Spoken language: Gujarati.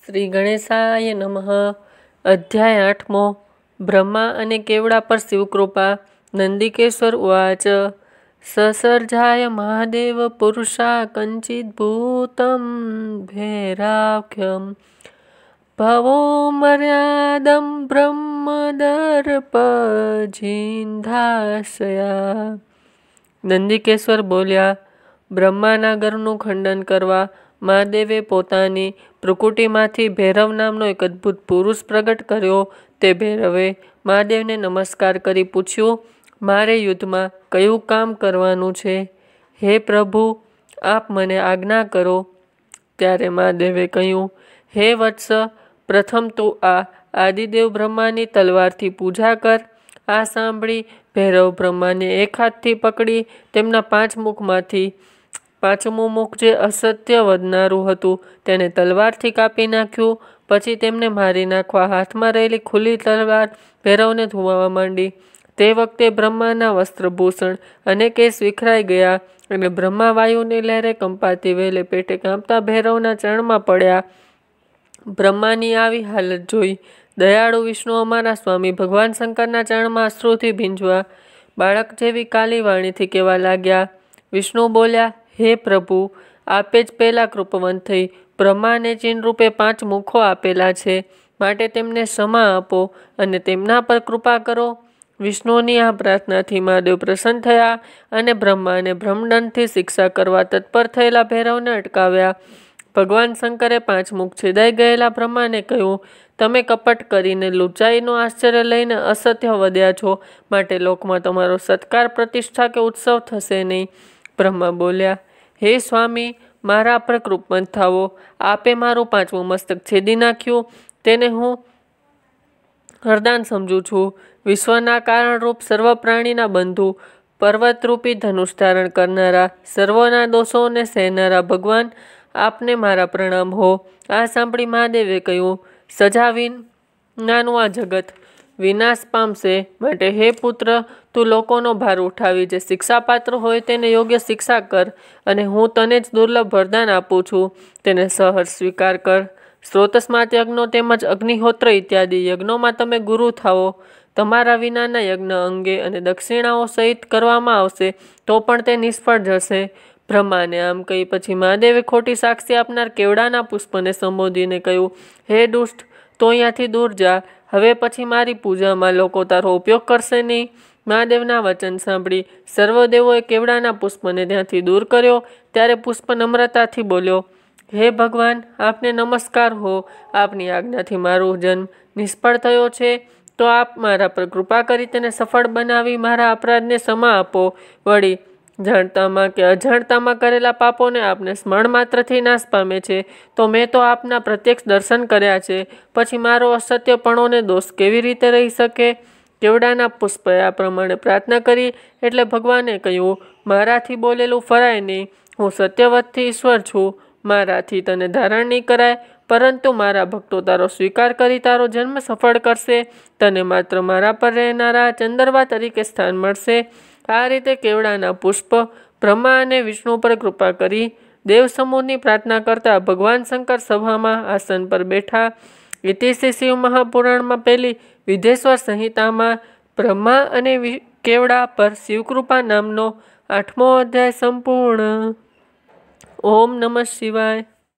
શ્રી ગણેશાય નમઃ. અધ્યાય 8મો. બ્રહ્મા અને કેવડા પર શિવકૃપા. નંદિકેશ્વર ઉવાચ. સસર્જાય મહાદેવ પુરુષા કંચિદ ભૂતમ ભૈરાખ્યમ ભવો મર્યાદમ બ્રહ્મદર્પજિંધાશયા. નંદિકેશ્વર બોલ્યા, બ્રહ્માના ગર્વનું ખંડન કરવા મહાદેવે પોતાની પ્રકૃતિમાંથી ભૈરવ નામનો એક અદ્ભુત પુરુષ પ્રગટ કર્યો. તે ભૈરવે મહાદેવને નમસ્કાર કરી પૂછ્યું, મારે યુદ્ધમાં કયું કામ કરવાનું છે? હે પ્રભુ, આપ મને આજ્ઞા કરો. ત્યારે મહાદેવે કહ્યું, હે વત્સ, પ્રથમ તું આ આદિદેવ બ્રહ્માની તલવારથી પૂજા કર. આ સાંભળી ભૈરવ બ્રહ્માને એક હાથથી પકડી તેમના 5 મુખમાંથી 5મું મુખ જે અસત્ય વધનારું હતું તેને તલવારથી કાપી નાખ્યું. પછી તેમને મારી નાખવા હાથમાં રહેલી ખુલ્લી તલવાર ભૈરવને ધુમાવા માંડી. તે વખતે બ્રહ્માના વસ્ત્રભૂષણ અને કેસ વિખરાઈ ગયા અને બ્રહ્મા વાયુની લહેરે કંપાતી વહેલે પેટે કાંપતા ભૈરવના ચરણમાં પડ્યા. બ્રહ્માની આવી હાલત જોઈ દયાળુ વિષ્ણુ અમારા સ્વામી ભગવાન શંકરના ચરણમાં અશ્રુથી ભીંજવા બાળક જેવી કાલી વાણીથી કહેવા લાગ્યા. વિષ્ણુ બોલ્યા, હે પ્રભુ, આપે જ પહેલાં કૃપવંત થઈ બ્રહ્માને ચિહ્નરૂપે 5 મુખો આપેલા છે, માટે તેમને ક્ષમા આપો અને તેમના પર કૃપા કરો. વિષ્ણુની આ પ્રાર્થનાથી મહાદેવ પ્રસન્ન થયા અને બ્રહ્માને બ્રહ્મદંડથી શિક્ષા કરવા તત્પર થયેલા ભૈરવને અટકાવ્યા. ભગવાન શંકરે 5 મુખ છેદાઈ ગયેલા બ્રહ્માને કહ્યું, તમે કપટ કરીને લુચાઈનો આશ્ચર્ય લઈને અસત્ય વધ્યા છો, માટે લોકમાં તમારો સત્કાર, પ્રતિષ્ઠા કે ઉત્સવ થશે નહીં. બ્રહ્મા બોલ્યા, હે સ્વામી, મારા પર કૃપવંત થાવો. આપે મારું 5મું મસ્તક છેદી નાખ્યું, તેને હું હરદાન સમજું છું. વિશ્વના કારણરૂપ સર્વ પ્રાણીના બંધુ, પર્વતરૂપી ધનુષ ધારણ કરનારા, સર્વના દોષોને સહેનારા ભગવાન, આપને મારા પ્રણામ હો. આ સાંભળી મહાદેવે કહ્યું, સજા વિનાનું આ જગત વિનાશ પામશે, માટે હે પુત્ર, તું લોકોનો ભાર ઉઠાવી જે શિક્ષાપાત્ર હોય તેને યોગ્ય શિક્ષા કર, અને હું તને જ દુર્લભ વરદાન આપું છું, તેને સહર્ષ સ્વીકાર કર. સ્રોતસ્માત યજ્ઞો તેમજ અગ્નિહોત્ર ઇત્યાદિ યજ્ઞોમાં તમે ગુરુ થાઓ. તમારા વિનાના યજ્ઞ અંગે અને દક્ષિણાઓ સહિત કરવામાં આવશે તો પણ તે નિષ્ફળ જશે. બ્રહ્માને આમ કહી પછી મહાદેવે ખોટી સાક્ષી આપનાર કેવડાના પુષ્પને સંબોધીને કહ્યું, હે દુષ્ટ, તો અહીંયાથી દૂર જા. હવે પછી મારી પૂજામાં લોકો તારો ઉપયોગ કરશે નહીં. મહાદેવના વચન સાંભળી સર્વદેવોએ કેવડાના પુષ્પને ત્યાંથી દૂર કર્યો. ત્યારે પુષ્પ નમ્રતાથી બોલ્યો, હે ભગવાન, આપને નમસ્કાર હો. આપની આજ્ઞાથી મારો જન્મ નિષ્ફળ થયો છે, તો આપ મારા પર કૃપા કરી તેને સફળ બનાવી મારા અપરાધને ક્ષમા આપો. વળી જાણતામાં કે અજાણતામાં કરેલા પાપોને આપને સ્મરણ માત્રથી નાશ પામે છે, તો મેં તો આપના પ્રત્યક્ષ દર્શન કર્યા છે, પછી મારો અસત્યપણોને દોષ કેવી રીતે રહી શકે? કેવડાના પુષ્પએ આ પ્રમાણે પ્રાર્થના કરી એટલે ભગવાને કહ્યું, મારાથી બોલેલું ફરાય નહીં. હું સત્યવતથી ઈશ્વર છું. મારાથી તને ધારણ નહીં કરાય, પરંતુ મારા ભક્તો તારો સ્વીકાર કરી તારો જન્મ સફળ કરશે. તને માત્ર મારા પર રહેનારા ચંદરવા તરીકે સ્થાન મળશે. આ રીતે કેવડાના પુષ્પ બ્રહ્મા અને વિષ્ણુ પર કૃપા કરી દેવ સમૂહની પ્રાર્થના કરતા ભગવાન શંકર સભામાં આસન પર બેઠા. ઇતિશ્રી શિવ મહાપુરાણમાં પહેલી વિધેશ્વર સંહિતામાં બ્રહ્મા અને કેવડા પર શિવકૃપા નામનો 8મો અધ્યાય સંપૂર્ણ. ઓમ નમઃ શિવાય.